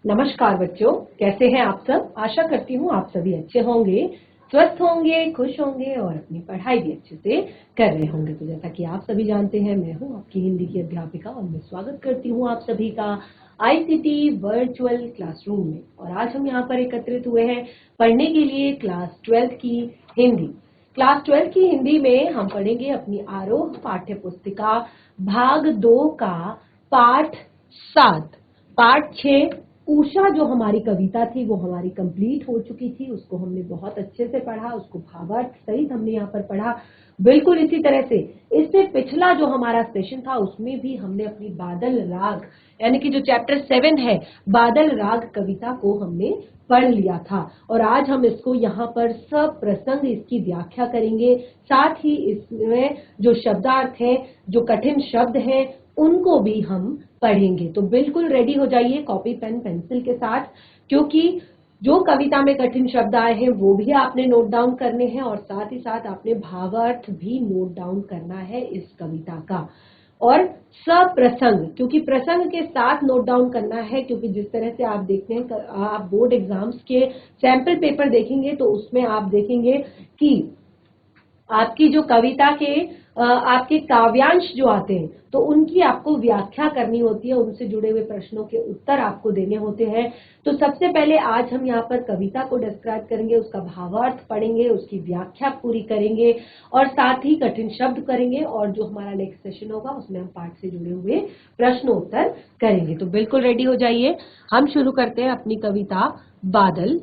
नमस्कार बच्चों, कैसे हैं आप सब। आशा करती हूँ आप सभी अच्छे होंगे, स्वस्थ होंगे, खुश होंगे और अपनी पढ़ाई भी अच्छे से कर रहे होंगे। तो जैसा कि आप सभी जानते हैं, मैं हूँ आपकी हिंदी की अध्यापिका और मैं स्वागत करती हूँ आप सभी का आईसीटी वर्चुअल क्लासरूम में। और आज हम यहाँ पर एकत्रित हुए हैं पढ़ने के लिए क्लास 12 की हिंदी। क्लास 12 की हिंदी में हम पढ़ेंगे अपनी आरोह पाठ्य पुस्तिका भाग 2 का पाठ 7। पाठ 6 उषा जो हमारी कविता थी वो हमारी कंप्लीट हो चुकी थी। उसको हमने बहुत अच्छे से पढ़ा, उसको भावार्थ सहित हमने यहाँ पर पढ़ा। बिल्कुल इसी तरह से इससे पिछला जो हमारा सेशन था उसमें भी हमने अपनी बादल राग यानी कि जो चैप्टर 7 है बादल राग कविता को हमने पढ़ लिया था। और आज हम इसको यहाँ पर सब प्रसंग इसकी व्याख्या करेंगे, साथ ही इसमें जो शब्दार्थ है, जो कठिन शब्द है, उनको भी हम पढ़ेंगे। तो बिल्कुल रेडी हो जाइए कॉपी पेन पेंसिल के साथ, क्योंकि जो कविता में कठिन शब्द आए हैं वो भी आपने नोट डाउन करने हैं और साथ ही साथ आपने भावार्थ भी नोट डाउन करना है इस कविता का। और सब प्रसंग, क्योंकि प्रसंग के साथ नोट डाउन करना है, क्योंकि जिस तरह से आप देखते हैं, आप बोर्ड एग्जाम्स के सैंपल पेपर देखेंगे तो उसमें आप देखेंगे कि आपकी जो कविता के आपके काव्यांश जो आते हैं तो उनकी आपको व्याख्या करनी होती है, उनसे जुड़े हुए प्रश्नों के उत्तर आपको देने होते हैं। तो सबसे पहले आज हम यहाँ पर कविता को डिस्क्राइब करेंगे, उसका भावार्थ पढ़ेंगे, उसकी व्याख्या पूरी करेंगे और साथ ही कठिन शब्द करेंगे। और जो हमारा नेक्स्ट सेशन होगा उसमें हम पाठ से जुड़े हुए प्रश्नोत्तर करेंगे। तो बिल्कुल रेडी हो जाइए, हम शुरू करते हैं अपनी कविता बादल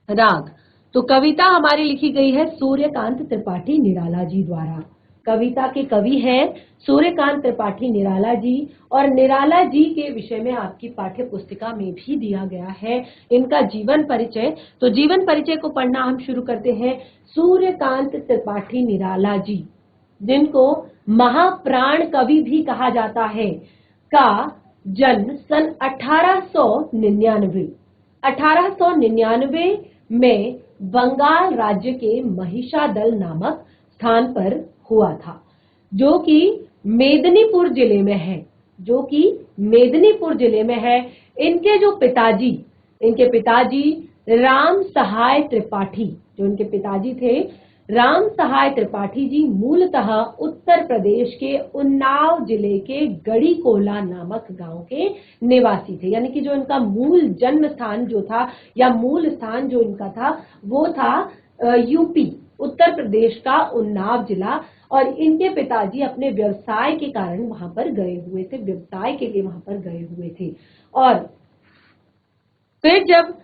राग। तो कविता हमारी लिखी गई है सूर्यकांत त्रिपाठी निराला जी द्वारा। कविता के कवि हैं सूर्यकांत त्रिपाठी निराला जी। और निराला जी के विषय में आपकी पाठ्य पुस्तिका में भी दिया गया है इनका जीवन परिचय। तो जीवन परिचय को पढ़ना हम शुरू करते हैं। सूर्यकांत त्रिपाठी निराला जी, जिनको महाप्राण कवि भी कहा जाता है, का जन्म सन 1899 में बंगाल राज्य के महिषादल नामक स्थान पर हुआ था, जो कि मेदिनीपुर जिले में है। इनके पिताजी राम सहाय त्रिपाठी, जो इनके पिताजी थे राम सहाय त्रिपाठी जी, मूलतः उत्तर प्रदेश के उन्नाव जिले के गढ़ीकोला नामक गांव के निवासी थे। यानी कि जो इनका मूल जन्म स्थान जो था या मूल स्थान जो इनका था वो था यूपी, उत्तर प्रदेश का उन्नाव जिला। और इनके पिताजी अपने व्यवसाय के कारण वहां पर गए हुए थे, व्यवसाय के लिए वहां पर गए हुए थे। और फिर जब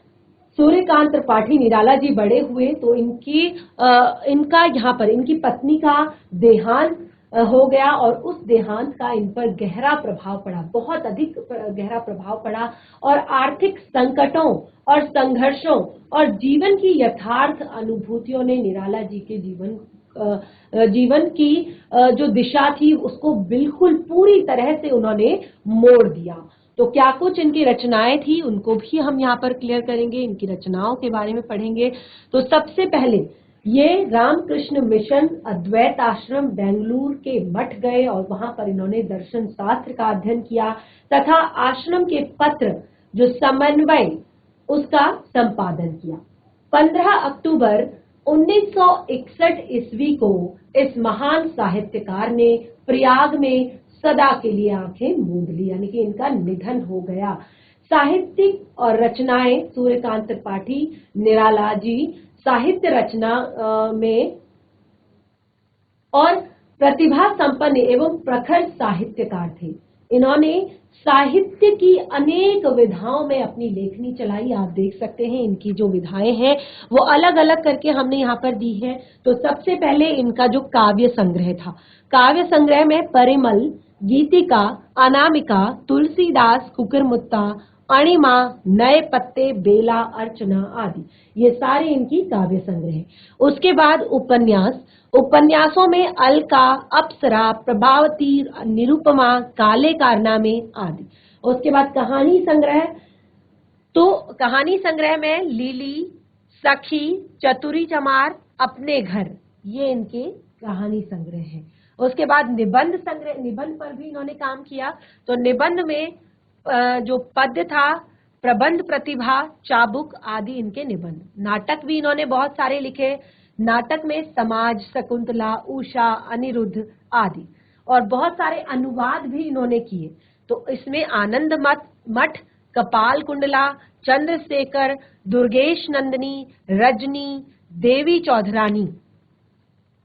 सूर्यकांत त्रिपाठी निराला जी बड़े हुए तो इनका यहाँ पर इनकी पत्नी का देहांत हो गया और उस देहांत का इन पर गहरा प्रभाव पड़ा, बहुत अधिक गहरा प्रभाव पड़ा। और आर्थिक संकटों और संघर्षों और जीवन की यथार्थ अनुभूतियों ने निराला जी के जीवन की जो दिशा थी उसको बिल्कुल पूरी तरह से उन्होंने मोड़ दिया। तो क्या कुछ इनकी रचनाएं थी उनको भी हम यहाँ पर क्लियर करेंगे, इनकी रचनाओं के बारे में पढ़ेंगे। तो सबसे पहले ये रामकृष्ण मिशन अद्वैत आश्रम बेंगलुरु के मठ गए और वहां पर इन्होंने दर्शन शास्त्र का अध्ययन किया तथा आश्रम के पत्र जो समन्वय उसका संपादन किया। 15 अक्टूबर 1961 ईस्वी को इस महान साहित्यकार ने प्रयाग में सदा के लिए आंखें मूंद ली, यानी कि इनका निधन हो गया। साहित्यिक और रचनाएं सूर्यकांत त्रिपाठी निराला जी साहित्य रचना में और प्रतिभा संपन्न एवं प्रखर साहित्यकार थे। इन्होंने साहित्य की अनेक विधाओं में अपनी लेखनी चलाई। आप देख सकते हैं इनकी जो विधाएं हैं वो अलग अलग करके हमने यहाँ पर दी है। तो सबसे पहले इनका जो काव्य संग्रह था, काव्य संग्रह में परिमल, गीतिका, अनामिका, तुलसीदास, कुकुरमुत्ता, अणिमा, नए पत्ते, बेला, अर्चना आदि, ये सारे इनकी काव्य संग्रह है। उसके बाद उपन्यासों में अलका, अप्सरा, प्रभावती, निरुपमा, काले कारनामे आदि। उसके बाद कहानी संग्रह, तो कहानी संग्रह में लीली, सखी, चतुरी चमार, अपने घर, ये इनके कहानी संग्रह है। उसके बाद निबंध संग्रह, निबंध पर भी इन्होंने काम किया। तो निबंध में जो पद्य था प्रबंध प्रतिभा, चाबुक आदि इनके निबंध। नाटक भी इन्होंने बहुत सारे लिखे। नाटक में समाज, शकुंतला, उषा, अनिरुद्ध आदि, और बहुत सारे अनुवाद भी इन्होंने किए। तो इसमें आनंद मठ, कपाल कुंडला, चंद्रशेखर, दुर्गेश नंदिनी, रजनी, देवी चौधरानी,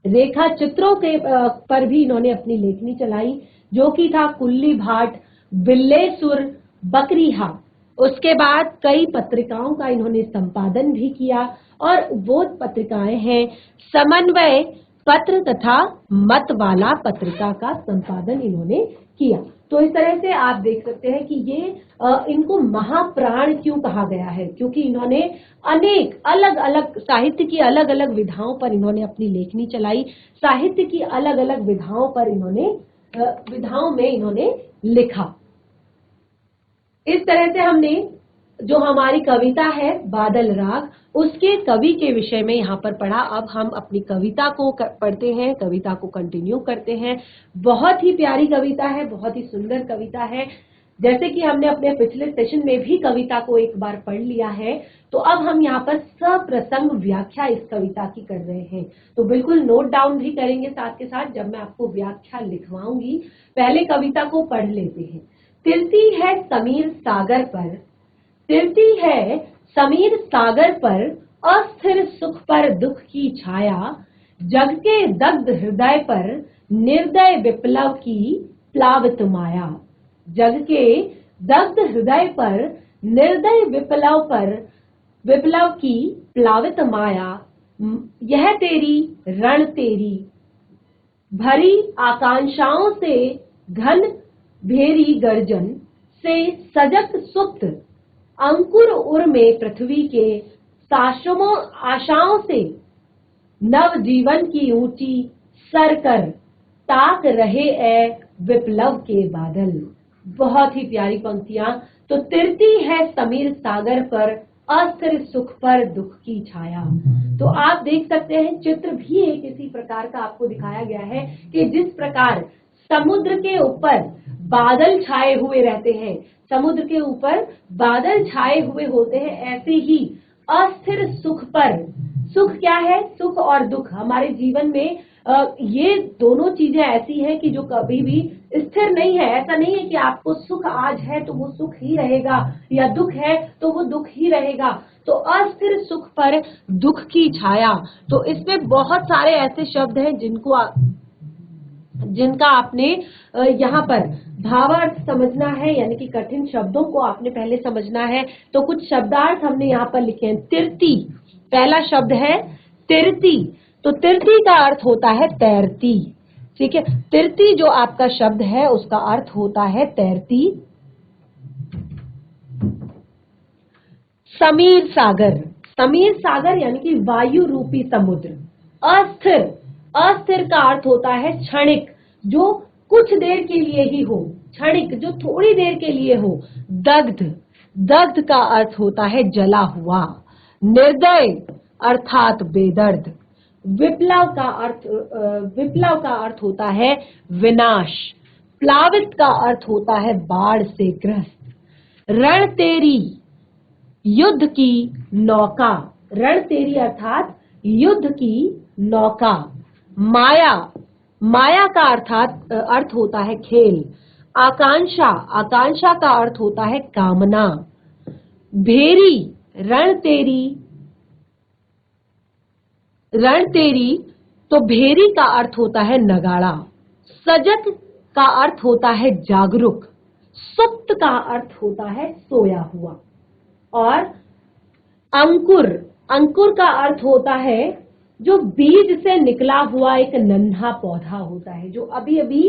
रेखा चित्रों के पर भी इन्होंने अपनी लेखनी चलाई, जो कि था कुल्ली भाट, बिल्लेसुर, बकरीहा। उसके बाद कई पत्रिकाओं का इन्होंने संपादन भी किया, और वो पत्रिकाएं हैं समन्वय पत्र तथा मतवाला पत्रिका का संपादन इन्होंने किया। तो इस तरह से आप देख सकते हैं कि ये इनको महाप्राण क्यों कहा गया है, क्योंकि इन्होंने अनेक अलग अलग साहित्य की अलग अलग विधाओं पर इन्होंने अपनी लेखनी चलाई। साहित्य की अलग अलग विधाओं पर विधाओं में इन्होंने लिखा। इस तरह से हमने जो हमारी कविता है बादल राग, उसके कवि के विषय में यहाँ पर पढ़ा। अब हम अपनी कविता को पढ़ते हैं, कविता को कंटिन्यू करते हैं। बहुत ही प्यारी कविता है, बहुत ही सुंदर कविता है। जैसे कि हमने अपने पिछले सेशन में भी कविता को एक बार पढ़ लिया है, तो अब हम यहाँ पर सप्रसंग व्याख्या इस कविता की कर रहे हैं। तो बिल्कुल नोट डाउन भी करेंगे साथ के साथ जब मैं आपको व्याख्या लिखवाऊंगी। पहले कविता को पढ़ लेते हैं। तिरती है समीर सागर पर, तिरती है समीर सागर पर, अस्थिर सुख पर दुख की छाया, जग के दग्ध हृदय पर निर्दय विप्लव की प्लावित माया। जग के दग्ध हृदय पर निर्दय विप्लव की प्लावित माया, यह तेरी रण तेरी भरी आकांक्षाओं से घन भेरी गर्जन से सजग सुप्त अंकुर उर में पृथ्वी के साशमों आशाओं से नव जीवन की ऊंची सर कर ताक रहे ए विप्लव के बादल। बहुत ही प्यारी पंक्तियां। तो तिरती है समीर सागर पर, अस्थिर सुख पर दुख की छाया। तो आप देख सकते हैं चित्र भी एक इसी प्रकार का आपको दिखाया गया है कि जिस प्रकार समुद्र के ऊपर बादल छाए हुए रहते हैं, समुद्र के ऊपर बादल छाए हुए होते हैं, ऐसे ही अस्थिर सुख पर, सुख क्या है, सुख और दुख हमारे जीवन में ये दोनों चीजें ऐसी हैं कि जो कभी भी स्थिर नहीं है। ऐसा नहीं है कि आपको सुख आज है तो वो सुख ही रहेगा, या दुख है तो वो दुख ही रहेगा। तो अस्थिर सुख पर दुख की छाया, तो इसमें बहुत सारे ऐसे शब्द हैं जिनका आपने यहाँ पर भावार्थ समझना है, यानी कि कठिन शब्दों को आपने पहले समझना है। तो कुछ शब्दार्थ हमने यहाँ पर लिखे हैं। तिरती, पहला शब्द है तिरती। तो तिरती का अर्थ होता है तैरती, ठीक है। तिरती जो आपका शब्द है उसका अर्थ होता है तैरती। समीर सागर, समीर सागर यानी कि वायु रूपी समुद्र। अस्थिर, अस्थिर का अर्थ होता है क्षणिक, जो कुछ देर के लिए ही हो, क्षणिक जो थोड़ी देर के लिए हो। दग्ध, दग्ध का अर्थ होता है जला हुआ। निर्दय अर्थात बेदर्द। विप्लव का अर्थ होता है विनाश। प्लावित का अर्थ होता है बाढ़ से ग्रस्त। रण तेरी, युद्ध की नौका। रण तेरी अर्थात युद्ध की नौका। माया, माया का अर्थ होता है खेल। आकांक्षा, आकांक्षा का अर्थ होता है कामना। भेरी, रण तेरी, रण तेरी, तो भेरी का अर्थ होता है नगाड़ा। सजग का अर्थ होता है जागरूक। सुप्त का अर्थ होता है सोया हुआ। और अंकुर, अंकुर का अर्थ होता है जो बीज से निकला हुआ एक नन्हा पौधा होता है, जो अभी अभी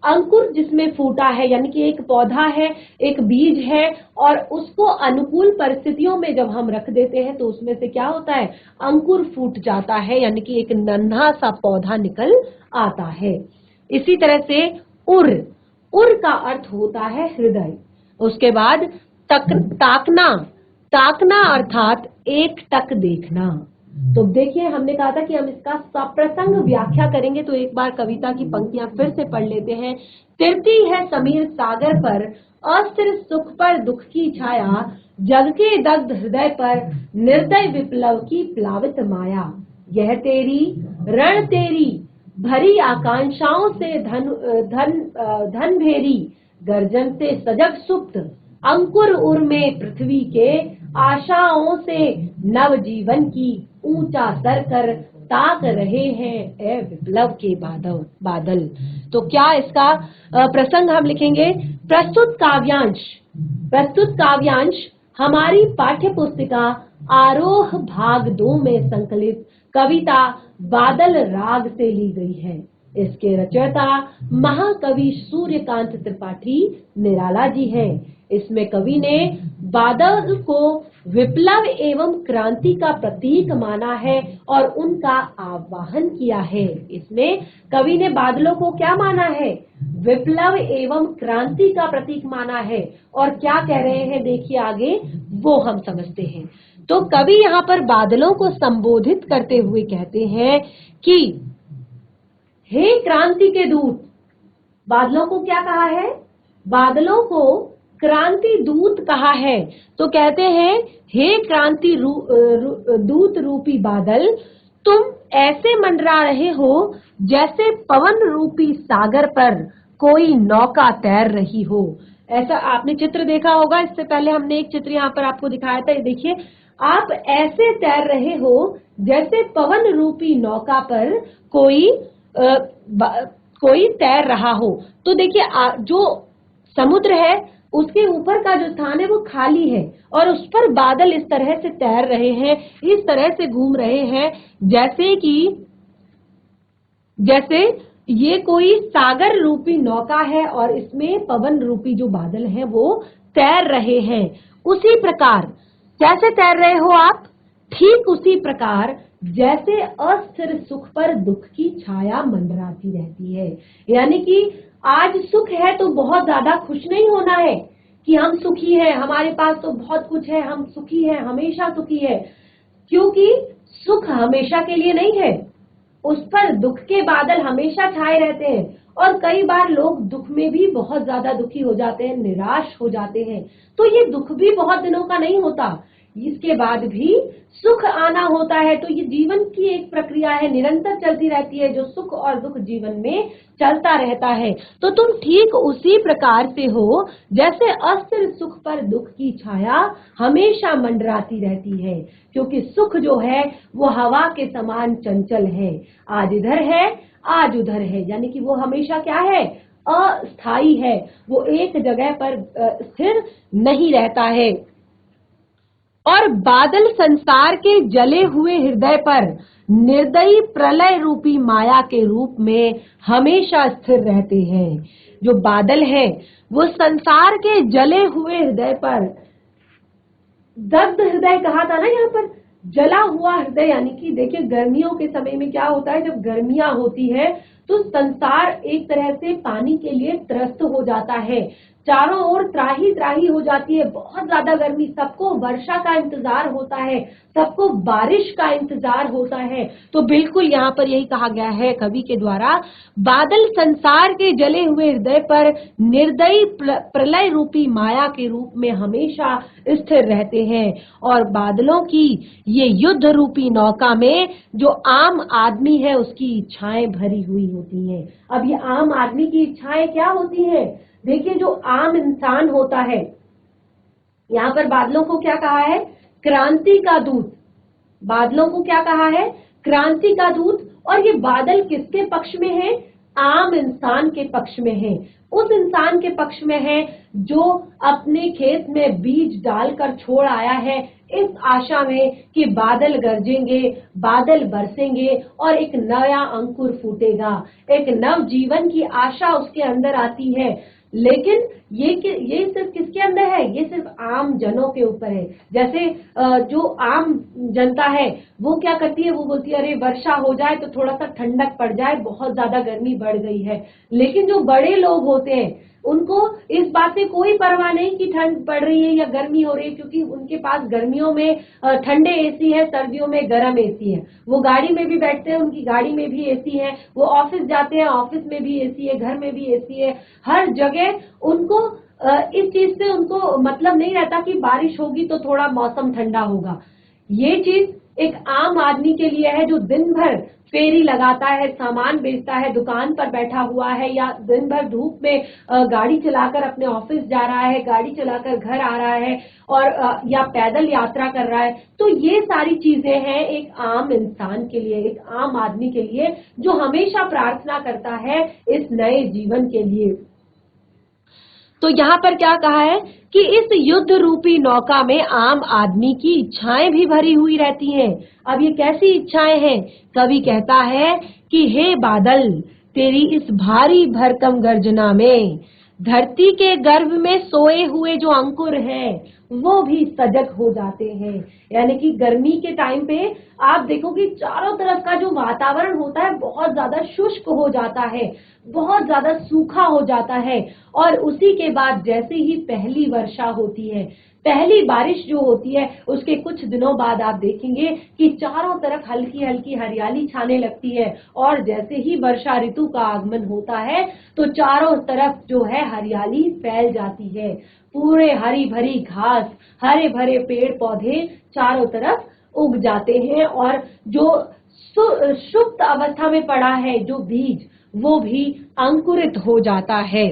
अंकुर जिसमें फूटा है, यानी कि एक पौधा है, एक बीज है, और उसको अनुकूल परिस्थितियों में जब हम रख देते हैं तो उसमें से क्या होता है, अंकुर फूट जाता है, यानी कि एक नन्हा सा पौधा निकल आता है। इसी तरह से उर, उर का अर्थ होता है हृदय। उसके बाद ताकना, ताकना अर्थात एक टक देखना। तो देखिए हमने कहा था कि हम इसका सप्रसंग व्याख्या करेंगे, तो एक बार कविता की पंक्तियां फिर से पढ़ लेते हैं। तिरती है समीर सागर पर, अस्थिर सुख पर दुख की छाया, जग के दग्ध हृदय पर निर्दय विप्लव की प्लावित माया। यह तेरी रण तेरी भरी आकांक्षाओं से धन भेरी, गर्जन से सजग सुप्त अंकुर उर में पृथ्वी के, आशाओं से नव जीवन की ऊंचा सर कर ताक रहे हैं ए विप्लव के बादल। तो क्या इसका प्रसंग हम लिखेंगे। प्रस्तुत काव्यांश हमारी पाठ्य पुस्तिका आरोह भाग 2 में संकलित कविता बादल राग से ली गई है। इसके रचयिता महाकवि सूर्यकांत त्रिपाठी निराला जी हैं। इसमें कवि ने बादल को विप्लव एवं क्रांति का प्रतीक माना है और उनका आह्वान किया है। इसमें कवि ने बादलों को क्या माना है, विप्लव एवं क्रांति का प्रतीक माना है। और क्या कह रहे हैं देखिए आगे, वो हम समझते हैं। तो कवि यहाँ पर बादलों को संबोधित करते हुए कहते हैं कि हे क्रांति के दूत। बादलों को क्या कहा है, बादलों को क्रांति दूत कहा है। तो कहते हैं हे क्रांति दूत रूपी बादल, तुम ऐसे मंडरा रहे हो जैसे पवन रूपी सागर पर कोई नौका तैर रही हो। ऐसा आपने चित्र देखा होगा, इससे पहले हमने एक चित्र यहाँ पर आपको दिखाया था। ये देखिए, आप ऐसे तैर रहे हो जैसे पवन रूपी नौका पर कोई तैर रहा हो। तो देखिए जो समुद्र है उसके ऊपर का जो स्थान है वो खाली है और उस पर बादल इस तरह से तैर रहे हैं, इस तरह से घूम रहे हैं जैसे ये कोई सागर रूपी नौका है और इसमें पवन रूपी जो बादल हैं वो तैर रहे हैं। उसी प्रकार कैसे तैर रहे हो आप, ठीक उसी प्रकार जैसे अस्थिर सुख पर दुख की छाया मंडराती रहती है। यानी कि आज सुख है तो बहुत ज्यादा खुश नहीं होना है कि हम सुखी हैं, हमारे पास तो बहुत कुछ है, हम सुखी हैं, हमेशा सुखी है, क्योंकि सुख हमेशा के लिए नहीं है। उस पर दुख के बादल हमेशा छाए रहते हैं और कई बार लोग दुख में भी बहुत ज्यादा दुखी हो जाते हैं, निराश हो जाते हैं। तो ये दुख भी बहुत दिनों का नहीं होता, इसके बाद भी सुख आना होता है। तो ये जीवन की एक प्रक्रिया है, निरंतर चलती रहती है, जो सुख और दुख जीवन में चलता रहता है। तो तुम ठीक उसी प्रकार से हो जैसे अस्थिर सुख पर दुख की छाया हमेशा मंडराती रहती है, क्योंकि सुख जो है वो हवा के समान चंचल है, आज इधर है आज उधर है। यानी कि वो हमेशा क्या है, अस्थाई है, वो एक जगह पर स्थिर नहीं रहता है। और बादल संसार के जले हुए हृदय पर निर्दयी प्रलय रूपी माया के रूप में हमेशा स्थिर रहते हैं। जो बादल है वो संसार के जले हुए हृदय पर, दग्ध हृदय कहा था ना यहाँ पर, जला हुआ हृदय। यानी कि देखिए गर्मियों के समय में क्या होता है, जब गर्मियां होती है तो संसार एक तरह से पानी के लिए त्रस्त हो जाता है, चारों ओर त्राही त्राही हो जाती है, बहुत ज्यादा गर्मी, सबको वर्षा का इंतजार होता है, सबको बारिश का इंतजार होता है। तो बिल्कुल यहाँ पर यही कहा गया है कवि के द्वारा, बादल संसार के जले हुए हृदय पर निर्दयी प्रलय रूपी माया के रूप में हमेशा स्थिर रहते हैं। और बादलों की ये युद्ध रूपी नौका में जो आम आदमी है उसकी इच्छाएं भरी हुई होती हैं। अब ये आम आदमी की इच्छाएं क्या होती हैं, देखिए जो आम इंसान होता है, यहाँ पर बादलों को क्या कहा है, क्रांति का दूत। बादलों को क्या कहा है, क्रांति का दूत। और ये बादल किसके पक्ष में है, आम इंसान के पक्ष में है। उस इंसान के पक्ष में है जो अपने खेत में बीज डालकर छोड़ आया है इस आशा में कि बादल गरजेंगे, बादल बरसेंगे और एक नया अंकुर फूटेगा, एक नव जीवन की आशा उसके अंदर आती है। लेकिन ये सिर्फ किसके अंदर है, ये सिर्फ आम जनों के ऊपर है। जैसे जो आम जनता है वो क्या करती है, वो बोलती है अरे वर्षा हो जाए तो थोड़ा सा ठंडक पड़ जाए, बहुत ज्यादा गर्मी बढ़ गई है। लेकिन जो बड़े लोग होते हैं उनको इस बात से कोई परवाह नहीं कि ठंड पड़ रही है या गर्मी हो रही है, क्योंकि उनके पास गर्मियों में ठंडे एसी है, सर्दियों में गर्म एसी है। वो गाड़ी में भी बैठते हैं, उनकी गाड़ी में भी एसी है, वो ऑफिस जाते हैं, ऑफिस में भी एसी है, घर में भी एसी है, हर जगह उनको इस चीज चीज से उनको मतलब नहीं रहता कि बारिश होगी तो थोड़ा मौसम ठंडा होगा। ये चीज एक आम आदमी के लिए है जो दिन भर फेरी लगाता है, सामान बेचता है, दुकान पर बैठा हुआ है, या दिन भर धूप में गाड़ी चलाकर अपने ऑफिस जा रहा है, गाड़ी चलाकर घर आ रहा है, और या पैदल यात्रा कर रहा है। तो ये सारी चीजें हैं एक आम इंसान के लिए, एक आम आदमी के लिए, जो हमेशा प्रार्थना करता है इस नए जीवन के लिए। तो यहाँ पर क्या कहा है कि इस युद्ध रूपी नौका में आम आदमी की इच्छाएं भी भरी हुई रहती हैं। अब ये कैसी इच्छाएं हैं? कवि कहता है कि हे बादल, तेरी इस भारी भरकम गर्जना में धरती के गर्भ में सोए हुए जो अंकुर हैं वो भी सजग हो जाते हैं। यानी कि गर्मी के टाइम पे आप देखो कि चारों तरफ का जो वातावरण होता है बहुत ज्यादा शुष्क हो जाता है, बहुत ज्यादा सूखा हो जाता है, और उसी के बाद जैसे ही पहली वर्षा होती है, पहली बारिश जो होती है, उसके कुछ दिनों बाद आप देखेंगे कि चारों तरफ हल्की हल्की हरियाली छाने लगती है, और जैसे ही वर्षा ऋतु का आगमन होता है तो चारों तरफ जो है हरियाली फैल जाती है। पूरे हरी भरी घास, हरे भरे पेड़ पौधे चारों तरफ उग जाते हैं, और जो सुप्त अवस्था में पड़ा है जो बीज, वो भी अंकुरित हो जाता है।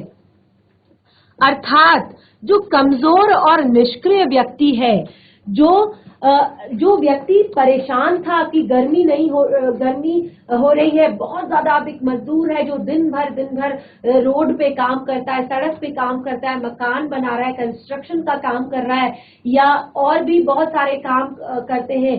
अर्थात जो कमजोर और निष्क्रिय व्यक्ति है, जो व्यक्ति परेशान था कि गर्मी हो रही है, बहुत ज्यादा, अब एक मजदूर है जो दिन भर रोड पे काम करता है, सड़क पे काम करता है, मकान बना रहा है, कंस्ट्रक्शन का काम कर रहा है, या और भी बहुत सारे काम करते हैं।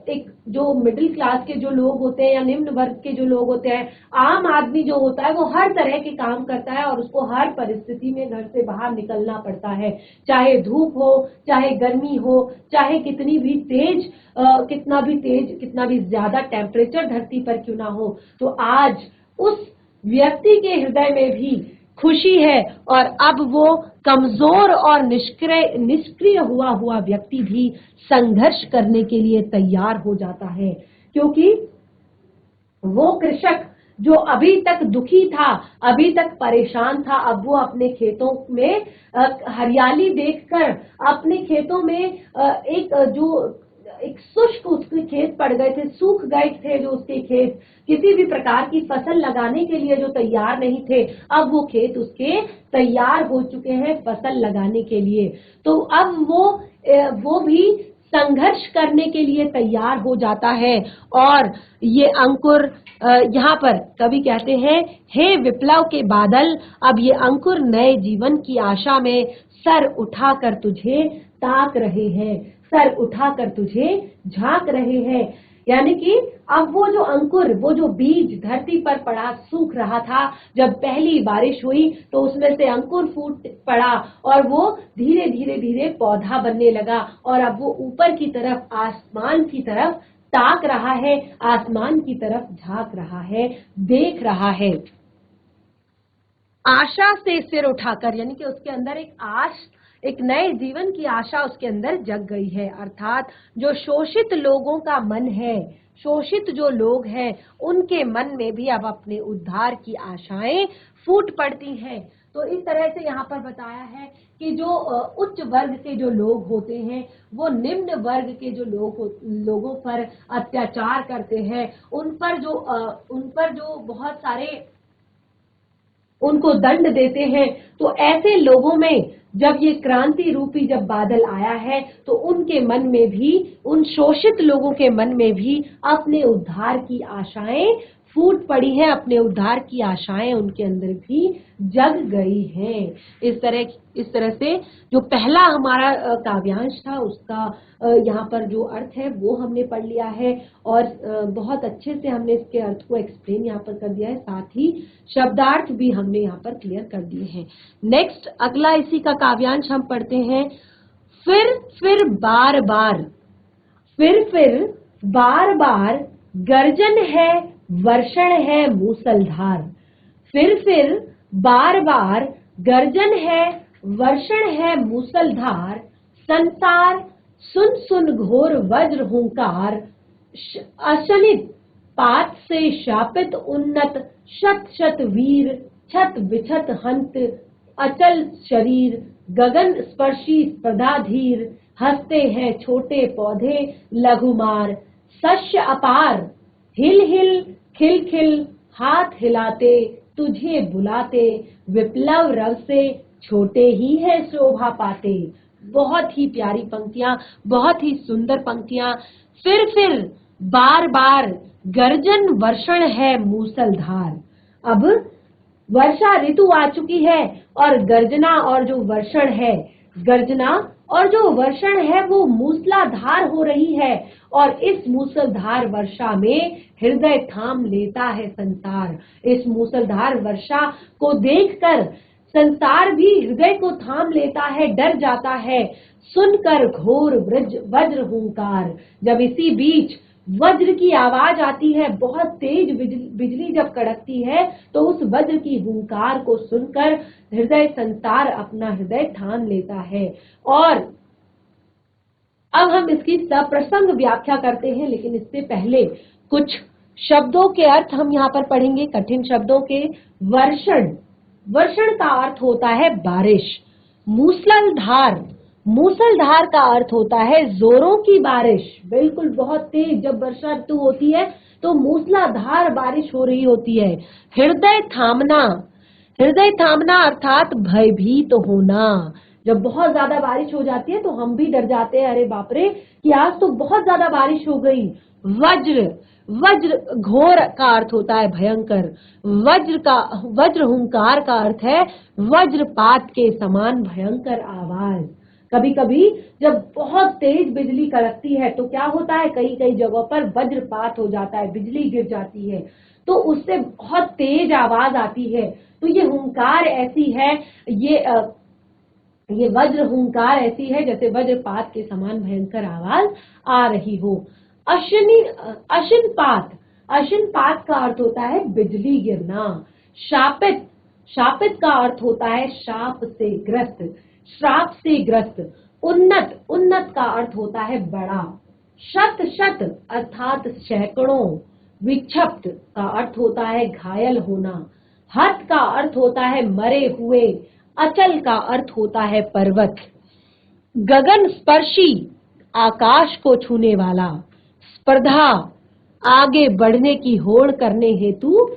एक जो मिडिल क्लास के जो लोग होते हैं या निम्न वर्ग के जो लोग होते हैं, आम आदमी जो होता है वो हर तरह के काम करता है और उसको हर परिस्थिति में घर से बाहर निकलना पड़ता है, चाहे धूप हो, चाहे गर्मी हो, चाहे कितनी भी तेज कितना भी ज्यादा टेम्परेचर धरती पर क्यों ना हो। तो आज उस व्यक्ति के हृदय में भी खुशी है, और अब वो कमजोर और निष्क्रिय हुआ व्यक्ति भी संघर्ष करने के लिए तैयार हो जाता है, क्योंकि वो कृषक जो अभी तक दुखी था, अभी तक परेशान था, अब वो अपने खेतों में हरियाली देखकर अपने खेतों में एक शुष्क उसके खेत पड़ गए थे, सूख गए थे जो उसके खेत, किसी भी प्रकार की फसल लगाने के लिए जो तैयार नहीं थे, अब वो खेत उसके तैयार हो चुके हैं फसल लगाने के लिए। तो अब वो भी संघर्ष करने के लिए तैयार हो जाता है। और ये अंकुर, यहाँ पर कवि कहते हैं, हे विप्लव के बादल, अब ये अंकुर नए जीवन की आशा में सर उठाकर तुझे ताक रहे हैं, सर उठाकर तुझे झांक रहे हैं। यानी कि अब वो जो अंकुर, वो जो बीज धरती पर पड़ा सूख रहा था, जब पहली बारिश हुई तो उसमें से अंकुर फूट पड़ा और वो धीरे धीरे पौधा बनने लगा, और अब वो ऊपर की तरफ, आसमान की तरफ ताक रहा है, आसमान की तरफ झांक रहा है, देख रहा है आशा से सिर उठाकर। यानी कि उसके अंदर एक नए जीवन की आशा उसके अंदर जग गई है। अर्थात जो शोषित लोगों का मन है, शोषित जो लोग हैं, उनके मन में भी अब अपने उद्धार की आशाएं फूट पड़ती हैं। तो इस तरह से यहाँ पर बताया है कि जो उच्च वर्ग के जो लोग होते हैं वो निम्न वर्ग के जो लोगों पर अत्याचार करते हैं, उन पर जो बहुत सारे उनको दंड देते हैं। तो ऐसे लोगों में जब ये क्रांति रूपी जब बादल आया है तो उनके मन में भी, उन शोषित लोगों के मन में भी अपने उद्धार की आशाएं फूट पड़ी हैं, अपने उद्धार की आशाएं उनके अंदर भी जग गई हैं। इस तरह से जो पहला हमारा काव्यांश था उसका यहाँ पर जो अर्थ है वो हमने पढ़ लिया है, और बहुत अच्छे से हमने इसके अर्थ को एक्सप्लेन यहाँ पर कर दिया है, साथ ही शब्दार्थ भी हमने यहाँ पर क्लियर कर दिए हैं। नेक्स्ट अगला इसी का काव्यांश हम पढ़ते हैं। फिर बार बार गर्जन है, वर्षण है मूसलधार। फिर बार गर्जन है, वर्षण है मूसलधार। संसार सुन घोर वज्र हुंकार। अशनित पात से शापित उन्नत, शत वीर छत विछत हंत अचल शरीर, गगन स्पर्शी स्पर्धाधीर, हंसते हैं छोटे पौधे लघुमार, शस्य अपार, हिल हिल खिल खिल, हाथ हिलाते तुझे बुलाते, विप्लव रव से छोटे ही है शोभा पाते। बहुत ही प्यारी पंक्तियां, बहुत ही सुंदर पंक्तियां। फिर बार बार गर्जन वर्षण है मूसलधार। अब वर्षा ऋतु आ चुकी है और गर्जना और जो वर्षण है, गर्जना और जो वर्षण है वो मूसलाधार हो रही है और इस मूसलधार वर्षा में हृदय थाम लेता है संसार। इस मूसलधार वर्षा को देखकर संसार भी हृदय को थाम लेता है, डर जाता है, सुनकर घोर वज्र हुंकार। जब इसी बीच वज्र की आवाज आती है, बहुत तेज बिजली जब कड़कती है, तो उस वज्र की हुंकार को सुनकर हृदय संसार अपना हृदय थाम लेता है। और अब हम इसकी सप्रसंग व्याख्या करते हैं, लेकिन इससे पहले कुछ शब्दों के अर्थ हम यहाँ पर पढ़ेंगे, कठिन शब्दों के। वर्षण, वर्षण का अर्थ होता है बारिश। मूसलाधार, मूसलधार का अर्थ होता है जोरों की बारिश, बिल्कुल बहुत तेज जब वर्षा ऋतु होती है तो मूसलाधार बारिश हो रही होती है। हृदय थामना, हृदय थामना अर्थात भयभीत होना। जब बहुत ज्यादा बारिश हो जाती है तो हम भी डर जाते हैं, अरे बाप रे कि आज तो बहुत ज्यादा बारिश हो गई। वज्र, वज्र घोर का अर्थ होता है भयंकर। वज्र हुंकार का अर्थ है वज्रपात के समान भयंकर आवाज। कभी कभी जब बहुत तेज बिजली कड़कती है तो क्या होता है, कई कई जगहों पर वज्रपात हो जाता है, बिजली गिर जाती है, तो उससे बहुत तेज आवाज आती है। तो ये हुंकार ऐसी है, ये वज्र हुंकार ऐसी है जैसे वज्रपात के समान भयंकर आवाज आ रही हो। अशिनपात, अशिनपात का अर्थ होता है बिजली गिरना। शापित, शापित का अर्थ होता है शाप से ग्रस्त, श्राप से ग्रस्त। उन्नत, उन्नत का अर्थ होता है बड़ा। शत शत अर्थात सैकड़ों। विक्षिप्त का अर्थ होता है घायल होना। हत का अर्थ होता है मरे हुए। अचल का अर्थ होता है पर्वत। गगन स्पर्शी, आकाश को छूने वाला। स्पर्धा, आगे बढ़ने की होड़ करने हेतु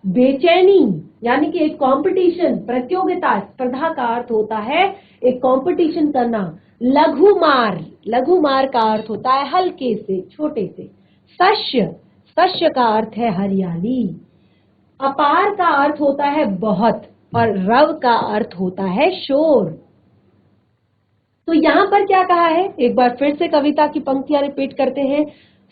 बेचैनी, यानी कि एक कंपटीशन, प्रतियोगिता। स्पर्धा का अर्थ होता है एक कंपटीशन करना। लघुमार, लघुमार का अर्थ होता है हल्के से, छोटे से। शस्य, शस्य का अर्थ है हरियाली। अपार का अर्थ होता है बहुत और रव का अर्थ होता है शोर। तो यहाँ पर क्या कहा है, एक बार फिर से कविता की पंक्तियां रिपीट करते हैं।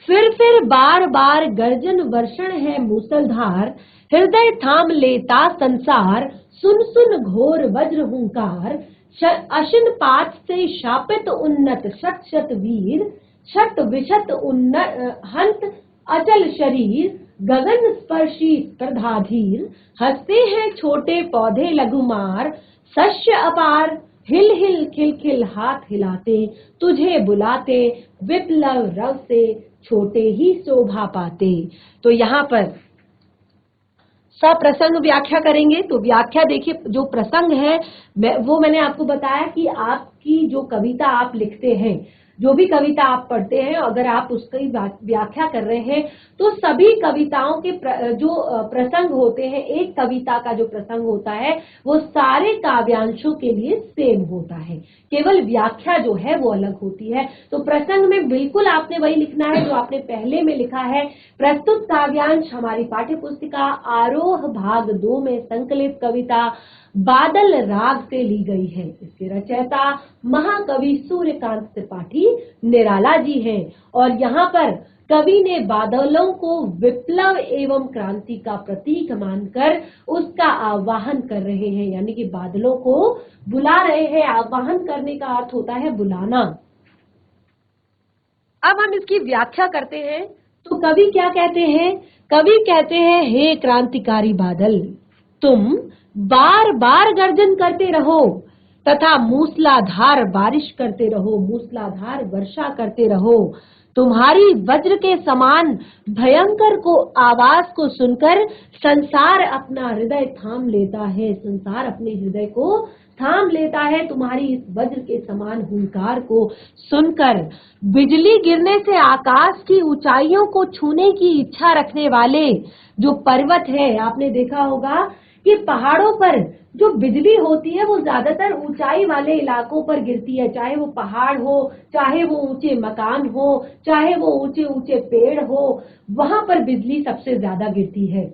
फिर बार बार गर्जन वर्षण है मूसलधार, हृदय थाम लेता संसार, सुन सुन घोर वज्र हुंकार। अशिनपात से शापित उन्नत, शत शत वीर, शत विशत उन्नत हंत अचल शरीर, गगन स्पर्शी स्पर्धाधीर, हंसते हैं छोटे पौधे लघुमार, शस्य अपार, हिल हिल खिल खिल, हाथ हिलाते तुझे बुलाते, विप्लव रव से छोटे ही शोभा पाते। तो यहाँ पर सप्रसंग व्याख्या करेंगे। तो व्याख्या देखिए, जो प्रसंग है वो मैंने आपको बताया कि आपकी जो कविता आप लिखते हैं, जो भी कविता आप पढ़ते हैं, अगर आप उसकी व्याख्या कर रहे हैं तो सभी कविताओं के जो प्रसंग होते हैं, एक कविता का जो प्रसंग होता है वो सारे काव्यांशों के लिए सेम होता है, केवल व्याख्या जो है वो अलग होती है। तो प्रसंग में बिल्कुल आपने वही लिखना है जो आपने पहले में लिखा है। प्रस्तुत काव्यांश हमारी पाठ्य पुस्तिका आरोह भाग 2 में संकलित कविता बादल राग से ली गई है। इसके रचयिता महाकवि सूर्यकांत त्रिपाठी निराला जी हैं और यहाँ पर कवि ने बादलों को विप्लव एवं क्रांति का प्रतीक मानकर उसका आवाहन कर रहे हैं, यानी कि बादलों को बुला रहे हैं। आवाहन करने का अर्थ होता है बुलाना। अब हम इसकी व्याख्या करते हैं। तो कवि क्या कहते हैं, कवि कहते हैं, हे क्रांतिकारी बादल, तुम बार बार गर्जन करते रहो, तथा मूसलाधार बारिश करते रहो, मूसलाधार वर्षा करते रहो। तुम्हारी वज्र के समान भयंकर को आवाज को सुनकर संसार अपना हृदय थाम लेता है, संसार अपने हृदय को थाम लेता है तुम्हारी इस वज्र के समान हुंकार को सुनकर। बिजली गिरने से आकाश की ऊंचाइयों को छूने की इच्छा रखने वाले जो पर्वत है, आपने देखा होगा कि पहाड़ों पर जो बिजली होती है वो ज्यादातर ऊंचाई वाले इलाकों पर गिरती है, चाहे वो पहाड़ हो, चाहे वो ऊंचे मकान हो, चाहे वो ऊंचे ऊंचे पेड़ हो, वहां पर बिजली सबसे ज्यादा गिरती है।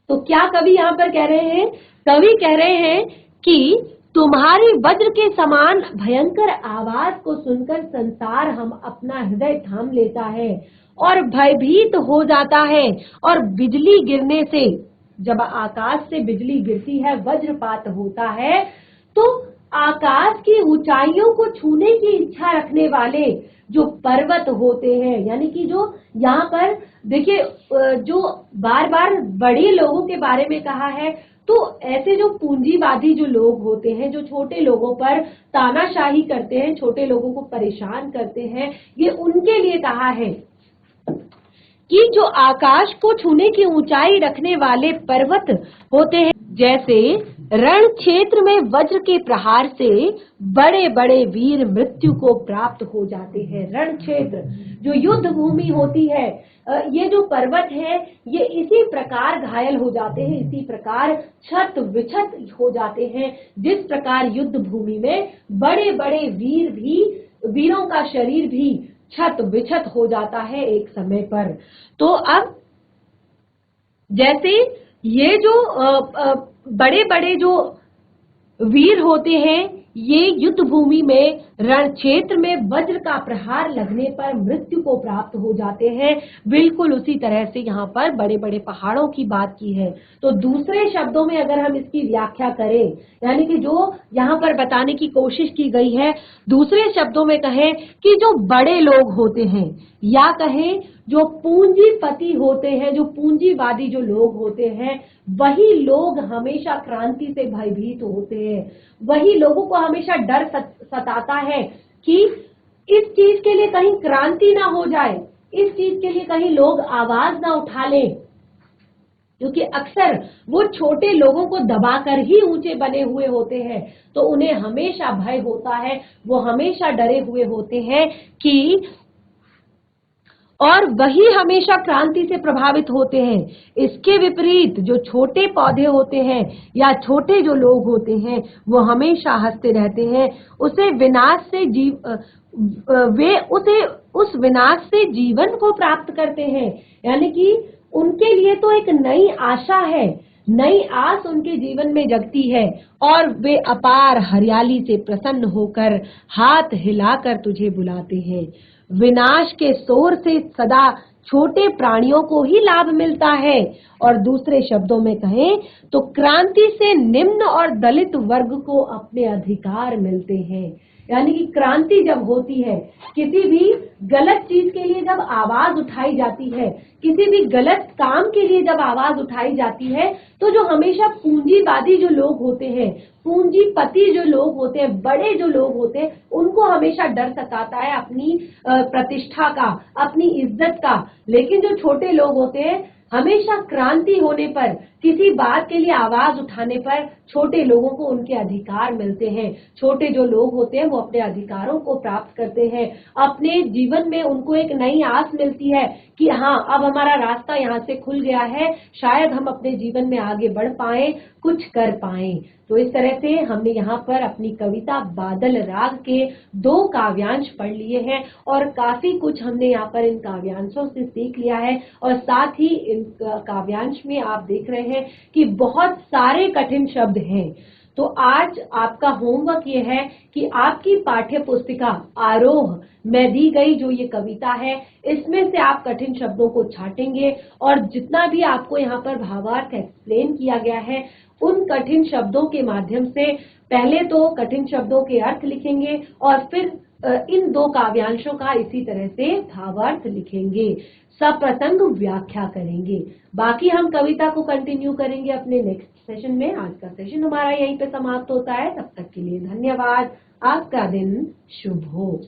तो क्या कवि यहाँ पर कह रहे हैं? कवि कह रहे हैं कि तुम्हारी वज्र के समान भयंकर आवाज को सुनकर संसार हम अपना हृदय थाम लेता है और भयभीत हो जाता है। और बिजली गिरने से, जब आकाश से बिजली गिरती है, वज्रपात होता है, तो आकाश की ऊंचाइयों को छूने की इच्छा रखने वाले जो पर्वत होते हैं, यानी कि जो यहाँ पर देखिए जो बार बार बड़े लोगों के बारे में कहा है, तो ऐसे जो पूंजीवादी जो लोग होते हैं, जो छोटे लोगों पर तानाशाही करते हैं, छोटे लोगों को परेशान करते हैं, ये उनके लिए कहा है कि जो आकाश को छूने की ऊंचाई रखने वाले पर्वत होते हैं, जैसे रण क्षेत्र में वज्र के प्रहार से बड़े बड़े वीर मृत्यु को प्राप्त हो जाते हैं। रण क्षेत्र जो युद्ध भूमि होती है, ये जो पर्वत है, ये इसी प्रकार घायल हो जाते हैं, इसी प्रकार छत विछत हो जाते हैं, जिस प्रकार युद्ध भूमि में बड़े बड़े वीरों का शरीर भी छत विछत हो जाता है एक समय पर। तो अब जैसे ये जो बड़े बड़े जो वीर होते हैं, ये युद्ध भूमि में रण क्षेत्र में वज्र का प्रहार लगने पर मृत्यु को प्राप्त हो जाते हैं। बिल्कुल उसी तरह से यहाँ पर बड़े बड़े पहाड़ों की बात की है। तो दूसरे शब्दों में अगर हम इसकी व्याख्या करें, यानी कि जो यहाँ पर बताने की कोशिश की गई है, दूसरे शब्दों में कहें कि जो बड़े लोग होते हैं, या कहें जो पूंजीपति होते हैं, जो पूंजीवादी जो लोग होते हैं, वही लोग हमेशा क्रांति से भयभीत होते हैं। वही लोगों को हमेशा डर सताता है कि इस चीज के लिए कहीं क्रांति ना हो जाए, इस चीज के लिए कहीं लोग आवाज ना उठा लें, क्योंकि अक्सर वो छोटे लोगों को दबाकर ही ऊंचे बने हुए होते हैं। तो उन्हें हमेशा भय होता है, वो हमेशा डरे हुए होते हैं कि, और वही हमेशा क्रांति से प्रभावित होते हैं। इसके विपरीत जो छोटे पौधे होते हैं या छोटे जो लोग होते हैं, वो हमेशा हंसते रहते हैं। उस विनाश से जीवन को प्राप्त करते हैं, यानी कि उनके लिए तो एक नई आशा है, नई आस उनके जीवन में जगती है, और वे अपार हरियाली से प्रसन्न होकर हाथ हिलाकर तुझे बुलाते हैं। विनाश के शोर से सदा छोटे प्राणियों को ही लाभ मिलता है। और दूसरे शब्दों में कहें तो क्रांति से निम्न और दलित वर्ग को अपने अधिकार मिलते हैं। यानी कि क्रांति जब होती है, किसी भी गलत चीज के लिए जब आवाज उठाई जाती है, किसी भी गलत काम के लिए जब आवाज उठाई जाती है, तो जो हमेशा पूंजीवादी जो लोग होते हैं, पूंजीपति जो लोग होते हैं, बड़े जो लोग होते हैं, उनको हमेशा डर सताता है अपनी प्रतिष्ठा का, अपनी इज्जत का। लेकिन जो छोटे लोग होते हैं, हमेशा क्रांति होने पर, किसी बात के लिए आवाज उठाने पर छोटे लोगों को उनके अधिकार मिलते हैं। छोटे जो लोग होते हैं वो अपने अधिकारों को प्राप्त करते हैं। अपने जीवन में उनको एक नई आस मिलती है कि हाँ, अब हमारा रास्ता यहाँ से खुल गया है, शायद हम अपने जीवन में आगे बढ़ पाएं, कुछ कर पाएं। तो इस तरह से हमने यहाँ पर अपनी कविता बादल राग के 2 काव्यांश पढ़ लिए हैं, और काफी कुछ हमने यहाँ पर इन काव्यांशों से सीख लिया है। और साथ ही इन काव्यांश में आप देख रहे हैं कि बहुत सारे कठिन शब्द हैं। तो आज आपका होमवर्क ये है कि आपकी पाठ्य पुस्तिका आरोह में दी गई जो ये कविता है, इसमें से आप कठिन शब्दों को छाटेंगे, और जितना भी आपको यहाँ पर भावार्थ एक्सप्लेन किया गया है, उन कठिन शब्दों के माध्यम से पहले तो कठिन शब्दों के अर्थ लिखेंगे, और फिर इन 2 काव्यांशों का इसी तरह से भावार्थ लिखेंगे, सप्रसंग व्याख्या करेंगे। बाकी हम कविता को कंटिन्यू करेंगे अपने नेक्स्ट सेशन में। आज का सेशन हमारा यहीं पे समाप्त होता है। तब तक के लिए धन्यवाद। आपका दिन शुभ हो।